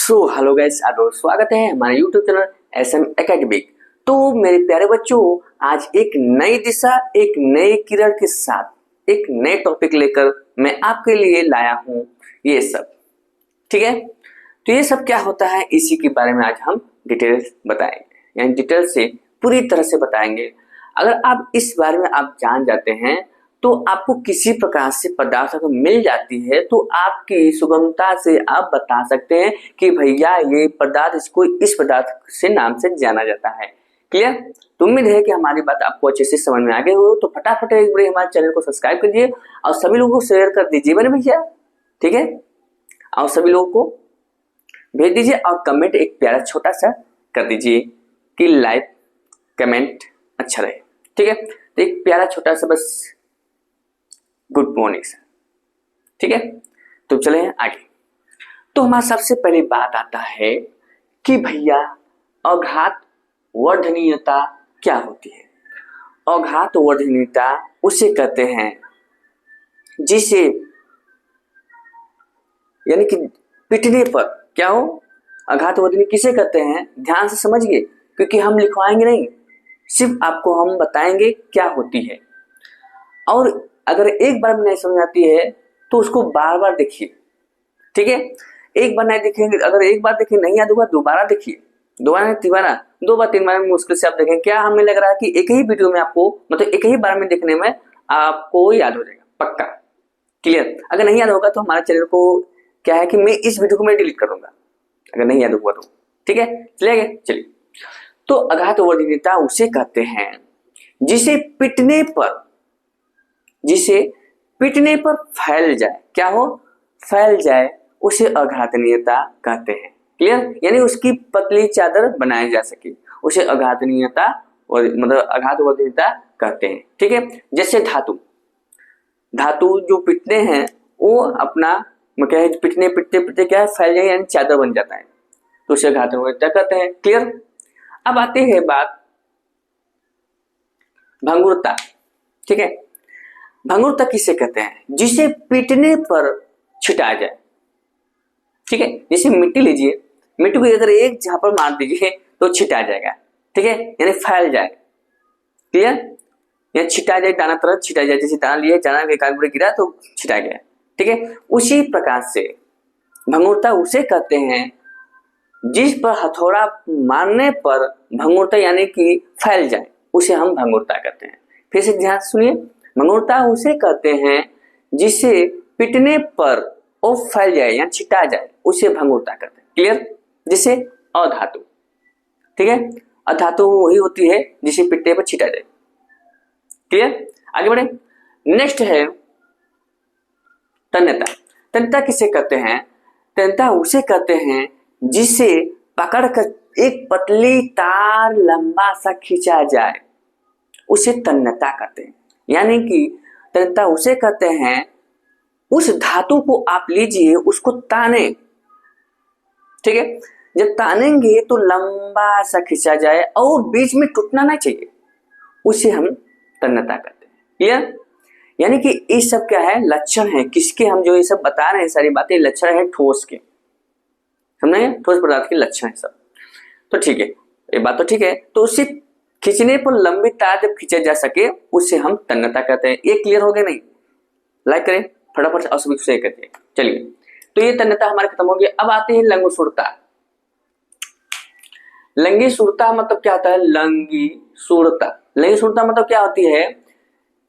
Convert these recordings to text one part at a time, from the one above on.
Hello guys, आप लोग स्वागत है हमारे यूट्यूब चैनल एसएम एकेडमिक। तो मेरे प्यारे बच्चों, आज एक नई दिशा, एक नए किरण के साथ एक नए टॉपिक लेकर मैं आपके लिए लाया हूँ। ये सब ठीक है। तो ये सब क्या होता है, इसी के बारे में आज हम डिटेल्स बताएंगे, यानी डिटेल से पूरी तरह से बताएंगे। अगर आप इस बारे में आप जान जाते हैं तो आपको किसी प्रकार से पदार्थ अगर मिल जाती है तो आपकी सुगमता से आप बता सकते हैं कि भैया ये पदार्थ, इसको इस पदार्थ से नाम से जाना जाता है। क्लियर? तो उम्मीद है कि हमारी बात आपको अच्छे से समझ में आ गई हो। तो फटाफट एक बार हमारे चैनल को सब्सक्राइब करिए और सभी लोगों को शेयर कर दीजिए मेरे भैया, ठीक है। और सभी लोगों को भेज दीजिए और कमेंट एक प्यारा छोटा सा कर दीजिए कि लाइक कमेंट अच्छा रहे, ठीक है। तो एक प्यारा छोटा सा बस गुड मॉर्निंग सर, ठीक है। तो चले आगे। तो हमारा सबसे पहली बात आता है कि भैया अघात वर्धनीयता क्या होती है। अघात वर्धनीयता उसे कहते हैं जिसे, यानी कि पिटने पर क्या हो, आघात वर्धनीय किसे कहते हैं, ध्यान से समझिए, क्योंकि हम लिखवाएंगे नहीं, सिर्फ आपको हम बताएंगे क्या होती है। और अगर एक बार में नहीं समझ आती है तो उसको बार बार देखिए, ठीक है। एक बार नहीं देखेंगे, अगर एक बार देखिए नहीं याद होगा, दोबारा देखिए, दोबारा नहीं तीबारा, दो बार तीन बार में मुश्किल से आप देखें। क्या हमें लग रहा है कि एक ही वीडियो में आपको, मतलब एक ही बार में देखने में आपको याद हो जाएगा पक्का। क्लियर? अगर नहीं याद होगा तो हमारे चैनल को क्या है कि मैं इस वीडियो को मैं डिलीट कर दूंगा अगर नहीं याद होगा तो, ठीक है। चलिए चलिए। तो आघात वर्धनीयता उसे कहते हैं जिसे पिटने पर फैल जाए, क्या हो, फैल जाए, उसे आघातनीयता कहते हैं। क्लियर? यानी उसकी पतली चादर बनाई जा सके, उसे आघातनीयता और मतलब आघात वर्धनीयता कहते हैं, ठीक है। जैसे धातु जो पिटने हैं वो अपना क्या है, पिटते क्या है, फैल जाए, यानी चादर बन जाता है, तो उसे आघात वर्धनीयता कहते हैं। क्लियर? अब आते हैं बात भंगुरता, ठीक है। भंगुरता किसे कहते हैं, जिसे पीटने पर छिटा जाए, ठीक है। जैसे मिट्टी लीजिए, मिट्टी को अगर एक झापड़ मार दीजिए तो छिटा जाएगा, ठीक है, यानी फैल जाए। क्लियर? या छिटा जाए, दाना तरह छिटा जाए, जैसे दाना लिया, दाना के कागज गिरा तो छिटा गया, ठीक है। उसी प्रकार से भंगुरता उसे कहते हैं जिस पर हथौड़ा मारने पर भंगुरता यानी कि फैल जाए, उसे हम भंगुरता कहते हैं। फिर से ध्यान सुनिए, भंगुरता उसे कहते हैं जिसे पिटने पर वो फैल जाए या छिटा जाए, उसे भंगुरता कहते हैं। क्लियर? जिसे अधातु, ठीक है, अधातु वही होती है जिसे पिटने पर छिटा जाए। क्लियर? आगे बढ़े। नेक्स्ट है तन्यता। तन्यता किसे कहते हैं, तन्यता उसे कहते हैं जिसे पकड़कर एक पतली तार लंबा सा खींचा जाए, उसे तन्यता कहते हैं। यानी कि तन्यता उसे कहते हैं उस धातु को आप लीजिए, उसको ताने, ठीक है, जब तानेंगे तो लंबा सा खींचा जाए और बीच में टूटना नहीं चाहिए, उसे हम तन्यता कहते हैं। क्लियर? यानी कि ये सब क्या है, लक्षण है किसके, हम जो ये सब बता रहे हैं सारी बातें लक्षण है ठोस के, समझे, ठोस पदार्थ के लक्षण है सब। तो ठीक है, ये बात तो ठीक है। तो उसे खींचने पर लंबी तार जब खींचा जा सके उसे हम तन्यता कहते हैं। ये क्लियर हो गया? नहीं? लाइक करें फटाफट और सभी शेयर करिए। चलिए, तो ये तन्यता हमारे खत्म हो गया। अब आते हैं लंगुसूरता। लंगीसूरता मतलब क्या होता है, लंगीसूरता मतलब क्या होती है,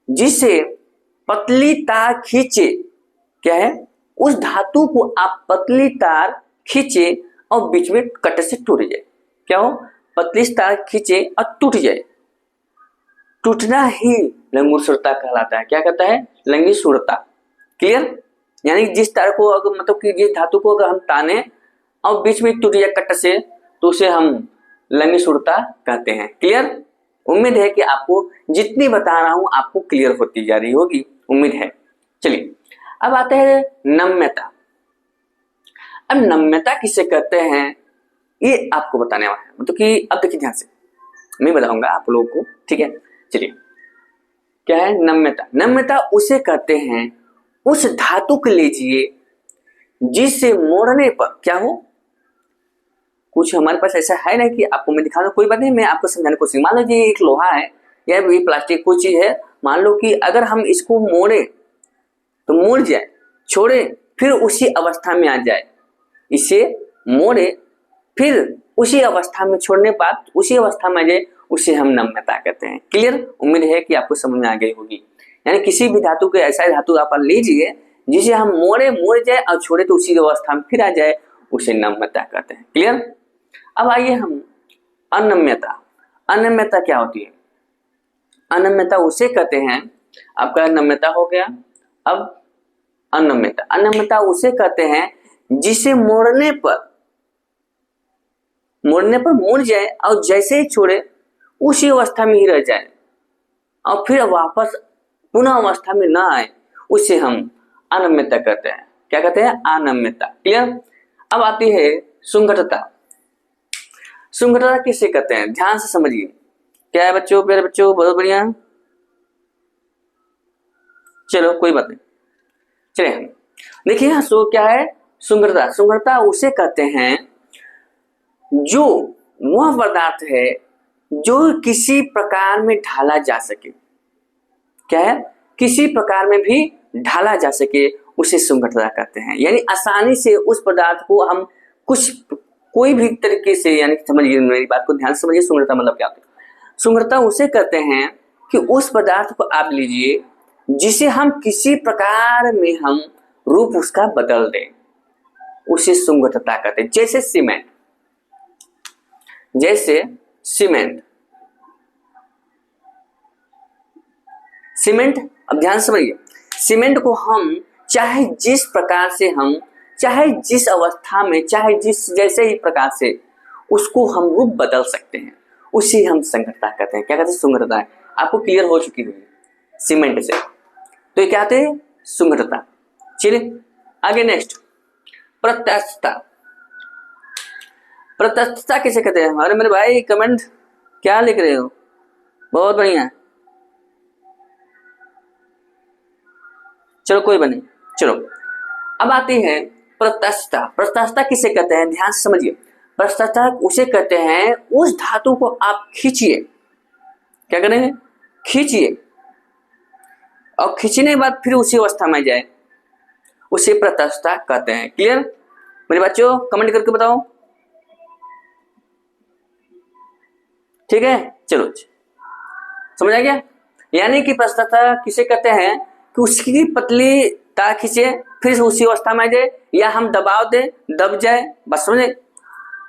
जिसे पतली तार खींचे, क्या है, उस धातु को आप पतली तार खींचे और बीच में कट से टूट जाए, क्या हो, पतली तार खींचे और टूट जाए, टूटना ही लंगूसूरता कहलाता है। क्या कहता है, लंगीसूरता। क्लियर? यानी जिस तार को अगर मतलब कि जिस धातु को अगर हम ताने और बीच में टूट जाए कट से, तो उसे हम लंगीसूरता कहते हैं। क्लियर? उम्मीद है कि आपको जितनी बता रहा हूं आपको क्लियर होती जा रही होगी, उम्मीद है। चलिए, अब आते हैं नम्यता। अब नम्यता किसे कहते हैं ये आपको बताने वाला है, मतलब कि अब देखिए ध्यान से, मैं बताऊंगा आप लोगों को, ठीक है। चलिए, क्या है नम्यता। नम्यता उसे कहते हैं उस धातु को लीजिए जिसे मोड़ने पर क्या हो, कुछ हमारे पास ऐसा है ना कि आपको मैं दिखा दूं, कोई बात नहीं, मैं आपको समझाने की कोशिश। मान लो ये एक लोहा है या ये प्लास्टिक कोई चीज है, मान लो कि अगर हम इसको मोड़े तो मुड़ जाए, छोड़े फिर उसी अवस्था में आ जाए, इसे मोड़े फिर उसी अवस्था में छोड़ने बाद उसी अवस्था में आ जाए, उसे हम नम्यता कहते हैं। क्लियर? उम्मीद है कि आपको समझ में आ गई होगी। यानी किसी भी धातु के ऐसा धातु आप लीजिए जिसे हम मोड़े मुड़ जाए और छोड़े तो उसी अवस्था में फिर आ जाए, उसे नम्यता कहते हैं। क्लियर? अब आइए हम अनम्यता। अनम्यता क्या होती है? अनम्यता उसे कहते हैं, आपका नम्यता हो गया, अब अनम्यता। अनम्यता उसे कहते हैं जिसे मोड़ने पर मुड़ जाए और जैसे ही छोड़े उसी अवस्था में ही रह जाए और फिर वापस पुनः अवस्था में ना आए, उसे हम अनम्यता कहते हैं। क्या कहते हैं? अनम्यता। क्लियर? अब आती है सुंगठता। सुंगठता किसे कहते हैं? ध्यान से समझिए। क्या है बच्चों, प्यारे बच्चों? बहुत बढ़िया, चलो कोई बात नहीं। चलिए देखिए यहाँ सो क्या है सुंगठता। सुंगठता उसे कहते हैं जो वह पदार्थ है जो किसी प्रकार में ढाला जा सके। क्या है? किसी प्रकार में भी ढाला जा सके, उसे सुंगठता कहते हैं। यानी आसानी से उस पदार्थ को हम कोई भी तरीके से, यानी समझिए मेरी बात को ध्यान से समझिए, सुंगठता मतलब क्या होता है? सुंगठता उसे कहते हैं कि उस पदार्थ को आप लीजिए जिसे हम किसी प्रकार में हम रूप उसका बदल दें, उसे सुंगठता कहते हैं। जैसे सीमेंट, सीमेंट अब ध्यान समझिए, सीमेंट को हम चाहे जिस प्रकार से हम, चाहे जिस अवस्था में, चाहे जिस जैसे ही प्रकार से उसको हम रूप बदल सकते हैं, उसे हम संगठता कहते हैं। क्या कहते हैं? सुंगठता है। आपको क्लियर हो चुकी होगी सीमेंट से, तो ये क्या कहते हैं? सुंगठता। चलिए आगे नेक्स्ट, प्रत्यास्थता। प्रत्यास्थता किसे कहते हैं? अरे मेरे भाई कमेंट क्या लिख रहे हो? बहुत बढ़िया, चलो कोई बने। चलो अब आती है प्रत्यास्थता। प्रत्यास्थता किसे कहते हैं? ध्यान से समझिए। प्रत्यास्थता उसे कहते हैं उस धातु को आप खींचिए। क्या करेंगे? खींचिए और खींचने के बाद फिर उसी अवस्था में जाए, उसे प्रत्यास्थता कहते हैं। क्लियर मेरे बच्चों? कमेंट करके बताओ। ठीक है, चलो समझ आ गया। यानी कि प्रत्यास्थता किसे कहते हैं कि उसकी पतली तार खींचे फिर उसी अवस्था में आ जाए, या हम दबाव दे दब जाए, बस समझे।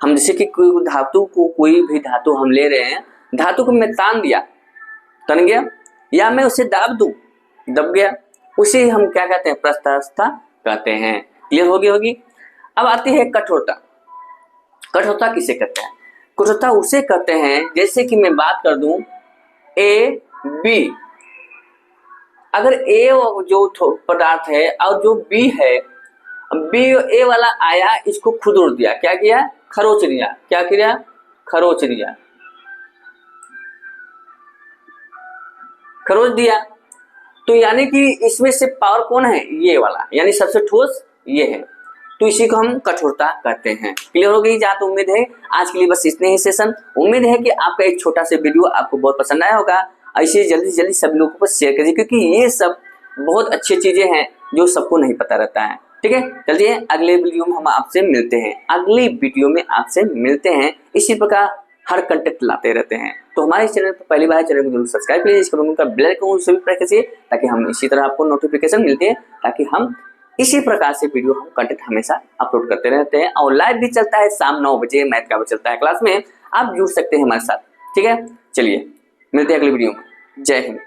हम जैसे कि कोई धातु को, कोई भी धातु हम ले रहे हैं, धातु को मैं तान दिया, तन गया, या मैं उसे दाब दूं, दब गया, उसे हम क्या कहते हैं? प्रत्यास्थता कहते हैं। क्लियर होगी। अब आती है कठोरता। कठोरता किसे कहते हैं? कठोरता उसे कहते हैं, जैसे कि मैं बात कर दूं ए बी, अगर ए जो पदार्थ है और जो बी है, बी ए वाला आया, इसको खुदुर दिया, क्या किया? खरोच दिया। क्या किया? खरोच दिया, खरोच दिया। तो यानी कि इसमें से पावर कौन है? ये वाला, यानी सबसे ठोस ये है, तो इसी को हम कठोरता कहते हैं। क्लियर हो गई? जहाँ तो उम्मीद है आज के लिए बस इतने ही सेशन। उम्मीद है कि आपका एक छोटा सा वीडियो आपको बहुत पसंद आया होगा। ऐसे जल्दी से जल्दी सभी लोगों को शेयर कीजिए, क्योंकि ये सब बहुत अच्छी चीजें हैं जो सबको नहीं पता रहता है। ठीक है, चलिए अगले वीडियो में हम आपसे मिलते हैं। अगली वीडियो में आपसे मिलते हैं। इसी प्रकार हर कंटेंट लाते रहते हैं। तो हमारे चैनल पर पहली बार चैनल को जरूर सब्सक्राइब कीजिए, इसके बाद उनका बेल आइकन सभी प्रेस कीजिए, ताकि हम इसी तरह आपको नोटिफिकेशन मिलते हैं, ताकि हम इसी प्रकार से वीडियो हम कंटेंट हमेशा अपलोड करते रहते हैं। और लाइव भी चलता है शाम 9 बजे, मैथ का भी चलता है क्लास में, आप जुड़ सकते हैं हमारे साथ। ठीक है, चलिए मिलते हैं अगली वीडियो में। जय हिंद।